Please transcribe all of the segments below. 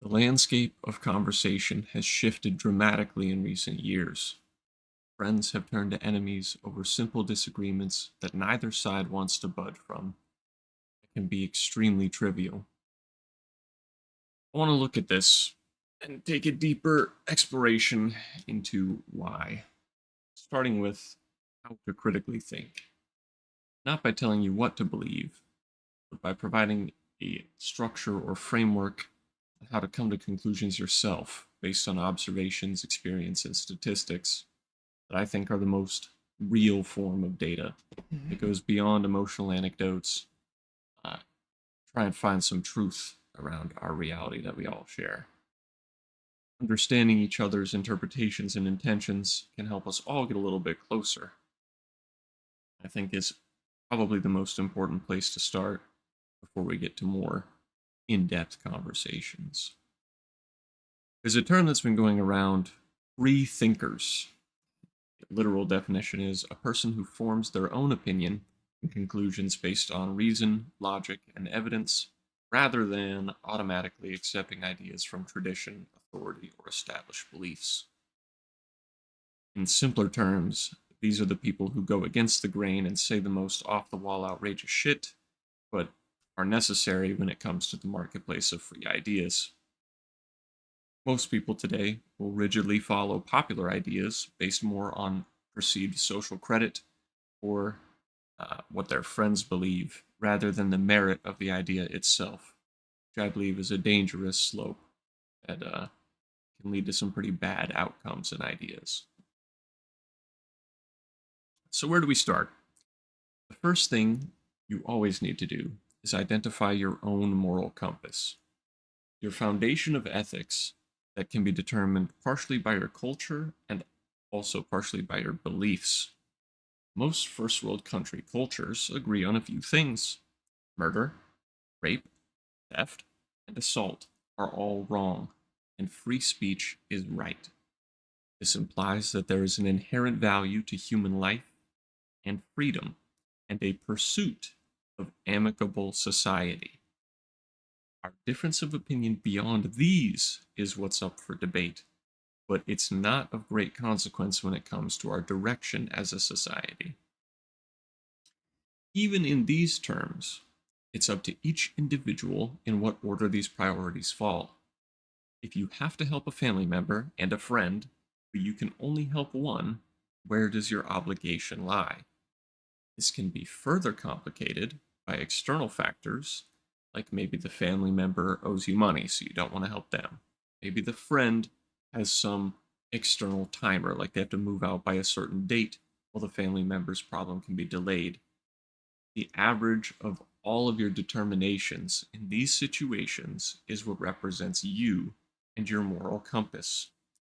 The landscape of conversation has shifted dramatically in recent years. Friends have turned to enemies over simple disagreements that neither side wants to budge from. It can be extremely trivial. I want to look at this and take a deeper exploration into why, starting with how to critically think, not by telling you what to believe, but by providing a structure or framework on how to come to conclusions yourself based on observations, experience, and statistics that I think are the most real form of data. It goes beyond emotional anecdotes, uh, try and find some truth around our reality that we all share. Understanding each other's interpretations and intentions can help us all get a little bit closer. I think is probably the most important place to start before we get to more in-depth conversations. There's a term that's been going around, free thinkers. The literal definition is a person who forms their own opinion and conclusions based on reason, logic, and evidence, rather than automatically accepting ideas from tradition, authority, or established beliefs. In simpler terms, these are the people who go against the grain and say the most off the wall, outrageous shit, but are necessary when it comes to the marketplace of free ideas. Most people today will rigidly follow popular ideas based more on perceived social credit or what their friends believe rather than the merit of the idea itself, which I believe is a dangerous slope that can lead to some pretty bad outcomes and ideas. So, where do we start? The first thing you always need to do is identify your own moral compass, your foundation of ethics that can be determined partially by your culture and also partially by your beliefs. Most first world country cultures agree on a few things: murder, rape, theft, and assault are all wrong, and free speech is right. This implies that there is an inherent value to human life and freedom, and a pursuit of amicable society. Our difference of opinion beyond these is what's up for debate, but it's not of great consequence when it comes to our direction as a society. Even in these terms, it's up to each individual in what order these priorities fall. If you have to help a family member and a friend, but you can only help one, where does your obligation lie? This can be further complicated by external factors, like maybe the family member owes you money, so you don't want to help them. Maybe the friend has some external timer, like they have to move out by a certain date, while the family member's problem can be delayed. The average of all of your determinations in these situations is what represents you and your moral compass.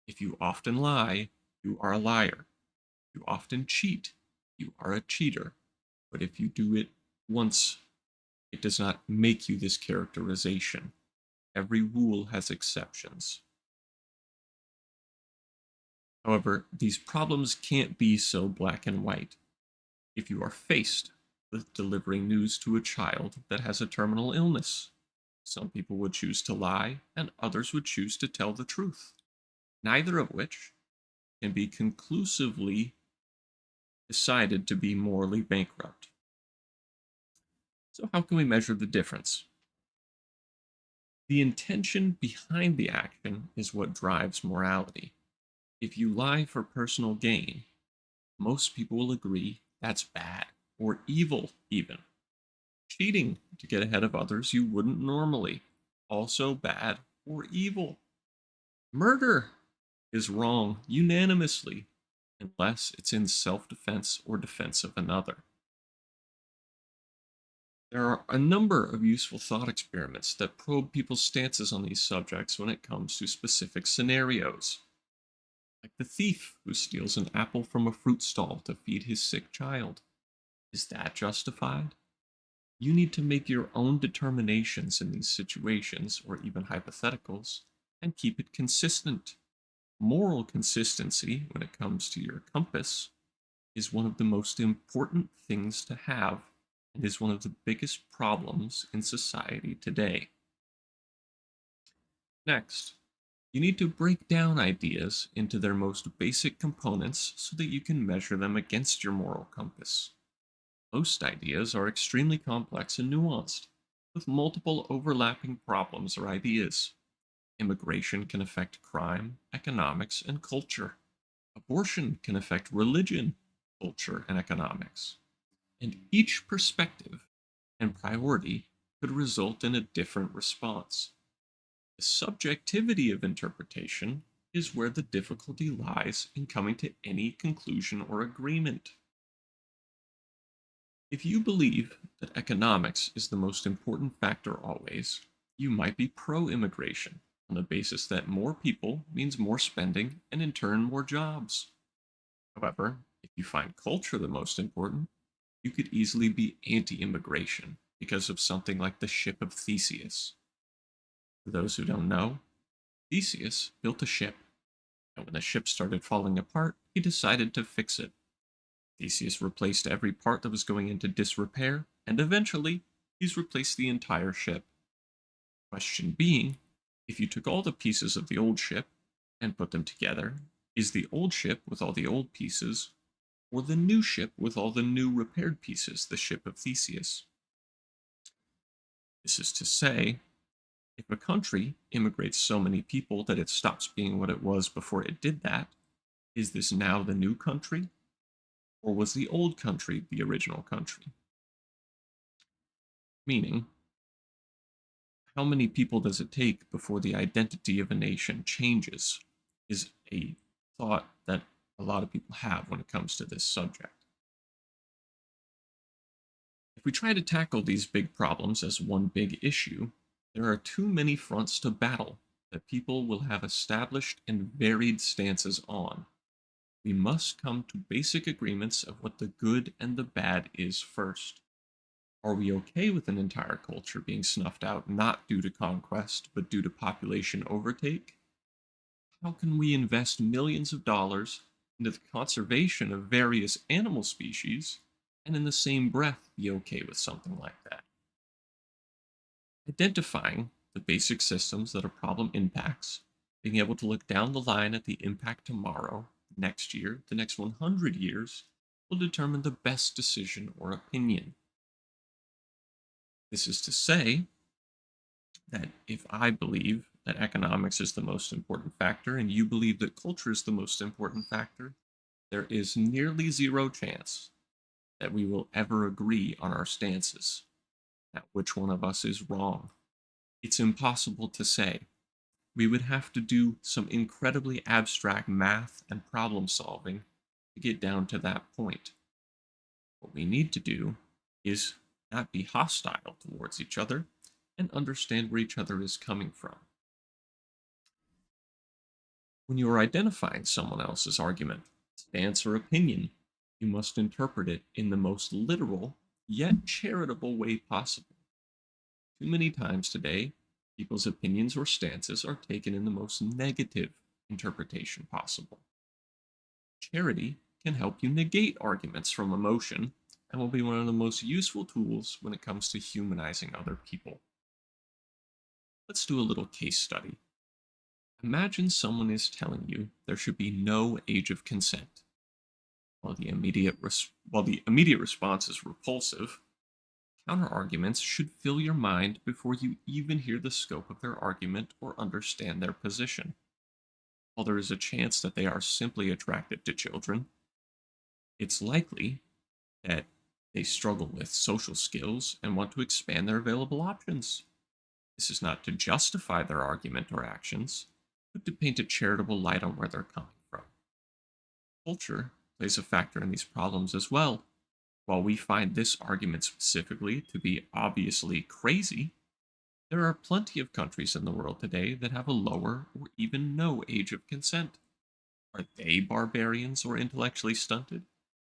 If you often lie, you are a liar. If you often cheat, you are a cheater. But if you do it once, it does not make you this characterization. Every rule has exceptions. However, these problems can't be so black and white. If you are faced with delivering news to a child that has a terminal illness, some people would choose to lie and others would choose to tell the truth, neither of which can be conclusively decided to be morally bankrupt. So, how can we measure the difference? The intention behind the action is what drives morality. If you lie for personal gain, most people will agree that's bad or evil, even. Cheating to get ahead of others you wouldn't normally, also bad or evil. Murder is wrong unanimously, unless it's in self defense or defense of another. There are a number of useful thought experiments that probe people's stances on these subjects when it comes to specific scenarios, like the thief who steals an apple from a fruit stall to feed his sick child. Is that justified? You need to make your own determinations in these situations, or even hypotheticals, and keep it consistent. Moral consistency, when it comes to your compass, is one of the most important things to have and is one of the biggest problems in society today. Next, you need to break down ideas into their most basic components so that you can measure them against your moral compass. Most ideas are extremely complex and nuanced, with multiple overlapping problems or ideas. Immigration can affect crime, economics, and culture. Abortion can affect religion, culture, and economics. And each perspective and priority could result in a different response. The subjectivity of interpretation is where the difficulty lies in coming to any conclusion or agreement. If you believe that economics is the most important factor always, you might be pro immigration on the basis that more people means more spending and in turn more jobs. However, if you find culture the most important, you could easily be anti immigration because of something like the ship of Theseus. For those who don't know, Theseus built a ship, and when the ship started falling apart, he decided to fix it. Theseus replaced every part that was going into disrepair, and eventually, he's replaced the entire ship. Question being, if you took all the pieces of the old ship and put them together, is the old ship with all the old pieces, or the new ship with all the new repaired pieces the ship of Theseus? This is to say, if a country immigrates so many people that it stops being what it was before it did that, is this now the new country? Or was the old country the original country? Meaning, how many people does it take before the identity of a nation changes? Is a thought that a lot of people have when it comes to this subject. If we try to tackle these big problems as one big issue, there are too many fronts to battle that people will have established and varied stances on. We must come to basic agreements of what the good and the bad is first. Are we okay with an entire culture being snuffed out not due to conquest, but due to population overtake? How can we invest millions of dollars into the conservation of various animal species and in the same breath be okay with something like that? Identifying the basic systems that a problem impacts, being able to look down the line at the impact tomorrow, next year, the next 100 years, will determine the best decision or opinion. This is to say that if I believe that economics is the most important factor and you believe that culture is the most important factor, there is nearly zero chance that we will ever agree on our stances, at which one of us is wrong. It's impossible to say. We would have to do some incredibly abstract math and problem solving to get down to that point. What we need to do is not be hostile towards each other and understand where each other is coming from. When you are identifying someone else's argument, stance, or opinion, you must interpret it in the most literal yet charitable way possible. Too many times today, people's opinions or stances are taken in the most negative interpretation possible. Charity can help you negate arguments from emotion and will be one of the most useful tools when it comes to humanizing other people. Let's do a little case study. Imagine someone is telling you there should be no age of consent. While the immediate response is repulsive, counterarguments should fill your mind before you even hear the scope of their argument or understand their position. While there is a chance that they are simply attracted to children, it's likely that they struggle with social skills and want to expand their available options. This is not to justify their argument or actions, but to paint a charitable light on where they're coming from. Culture plays a factor in these problems as well. While we find this argument specifically to be obviously crazy, there are plenty of countries in the world today that have a lower or even no age of consent. Are they barbarians or intellectually stunted?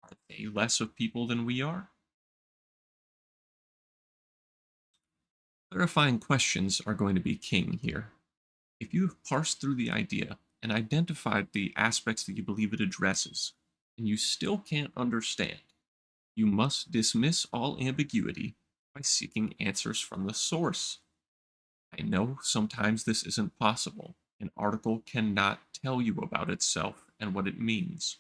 Are they less of people than we are? Clarifying questions are going to be king here. If you have parsed through the idea and identified the aspects that you believe it addresses, and you still can't understand, you must dismiss all ambiguity by seeking answers from the source. I know sometimes this isn't possible. An article cannot tell you about itself and what it means.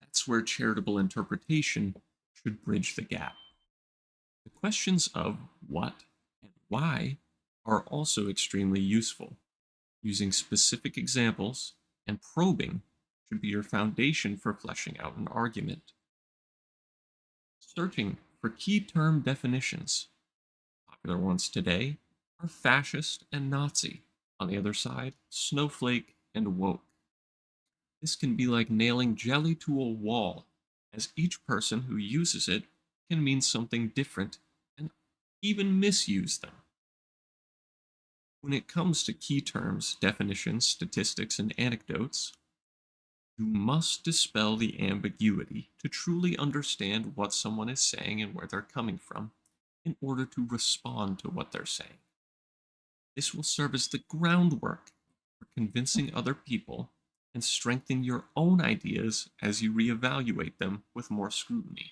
That's where charitable interpretation should bridge the gap. The questions of what and why are also extremely useful. Using specific examples and probing should be your foundation for fleshing out an argument. Searching for key term definitions. Popular ones today are fascist and Nazi. On the other side, snowflake and woke. This can be like nailing jelly to a wall, as each person who uses it can mean something different and even misuse them. When it comes to key terms, definitions, statistics, and anecdotes, you must dispel the ambiguity to truly understand what someone is saying and where they're coming from in order to respond to what they're saying. This will serve as the groundwork for convincing other people and strengthen your own ideas as you reevaluate them with more scrutiny.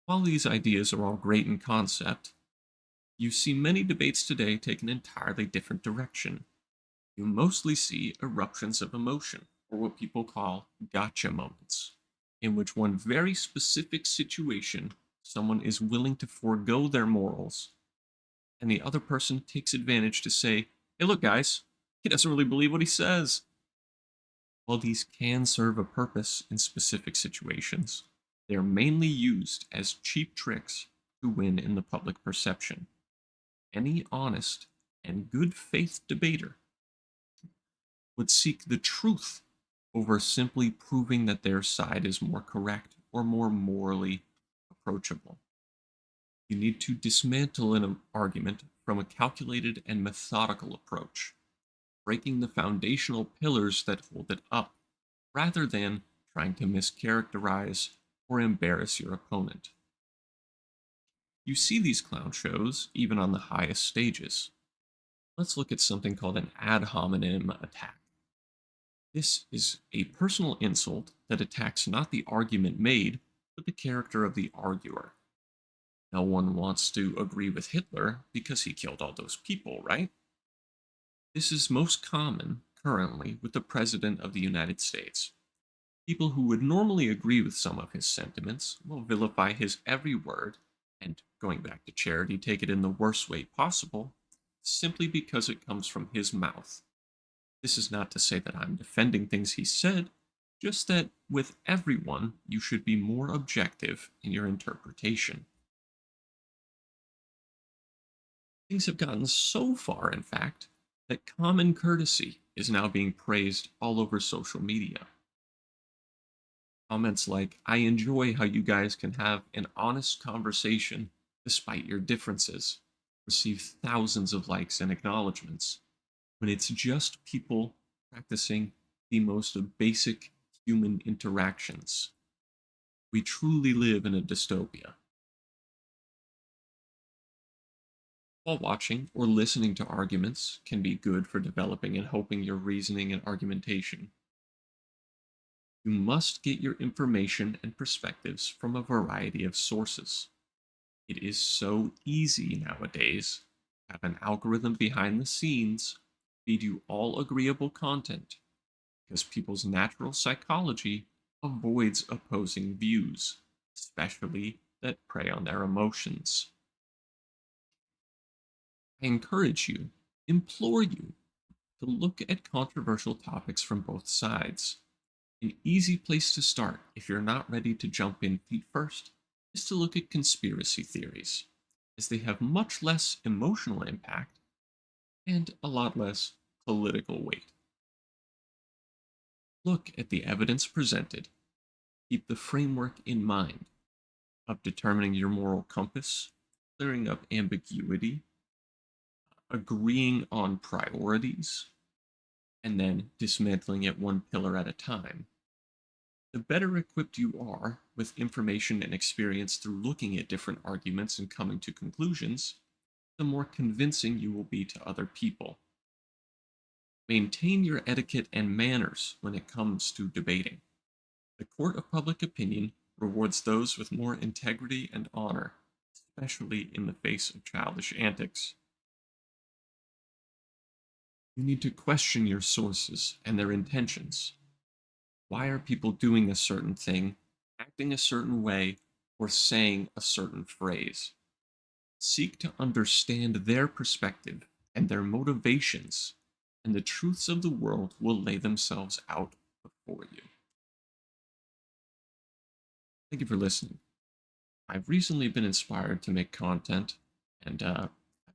While these ideas are all great in concept, you see many debates today take an entirely different direction. You mostly see eruptions of emotion, or what people call gotcha moments, in which one very specific situation someone is willing to forego their morals, and the other person takes advantage to say, hey, look, guys, he doesn't really believe what he says. While these can serve a purpose in specific situations, they are mainly used as cheap tricks to win in the public perception. Any honest and good faith debater would seek the truth over simply proving that their side is more correct or more morally approachable. You need to dismantle an argument from a calculated and methodical approach, breaking the foundational pillars that hold it up, rather than trying to mischaracterize or embarrass your opponent. You see these clown shows even on the highest stages. Let's look at something called an ad hominem attack. This is a personal insult that attacks not the argument made, but the character of the arguer. No one wants to agree with Hitler because he killed all those people, right? This is most common currently with the President of the United States. People who would normally agree with some of his sentiments will vilify his every word and, going back to charity, take it in the worst way possible, simply because it comes from his mouth. This is not to say that I'm defending things he said, just that with everyone, you should be more objective in your interpretation. Things have gotten so far, in fact, that common courtesy is now being praised all over social media. Comments like, I enjoy how you guys can have an honest conversation despite your differences, receive thousands of likes and acknowledgments, when it's just people practicing the most basic human interactions. We truly live in a dystopia. While watching or listening to arguments can be good for developing and hoping your reasoning and argumentation, you must get your information and perspectives from a variety of sources. It is so easy nowadays to have an algorithm behind the scenes feed you all agreeable content because people's natural psychology avoids opposing views, especially that prey on their emotions. I encourage you, implore you, to look at controversial topics from both sides. An easy place to start if you're not ready to jump in feet first is to look at conspiracy theories, as they have much less emotional impact and a lot less political weight. Look at the evidence presented. Keep the framework in mind of determining your moral compass, clearing up ambiguity, agreeing on priorities, and then dismantling it one pillar at a time. The better equipped you are with information and experience through looking at different arguments and coming to conclusions, the more convincing you will be to other people. Maintain your etiquette and manners when it comes to debating. The court of public opinion rewards those with more integrity and honor, especially in the face of childish antics. You need to question your sources and their intentions. Why are people doing a certain thing, acting a certain way, or saying a certain phrase? Seek to understand their perspective and their motivations, and the truths of the world will lay themselves out before you. Thank you for listening. I've recently been inspired to make content, and I've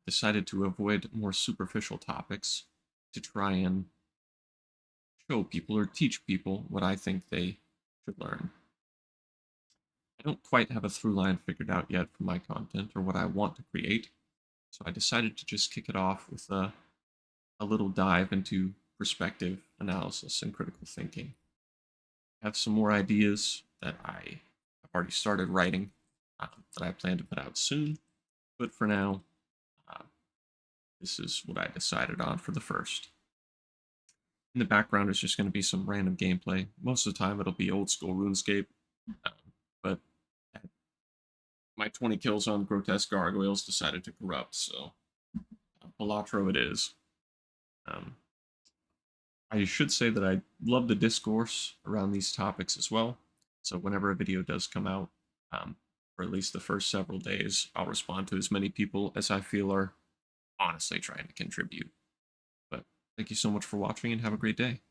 decided to avoid more superficial topics to try and show people or teach people what I think they should learn. I don't quite have a through line figured out yet for my content or what I want to create, so I decided to just kick it off with a little dive into perspective analysis and critical thinking. I have some more ideas that I have already started writing that I plan to put out soon, but for now, uh, this is what I decided on for the first. In the background is just going to be some random gameplay. Most of the time, it'll be old school RuneScape, um, but my 20 kills on grotesque gargoyles decided to corrupt, so Balatro it is. Um, I should say that I love the discourse around these topics as well. So whenever a video does come out, for at least the first several days, I'll respond to as many people as I feel are honestly trying to contribute. But thank you so much for watching and have a great day.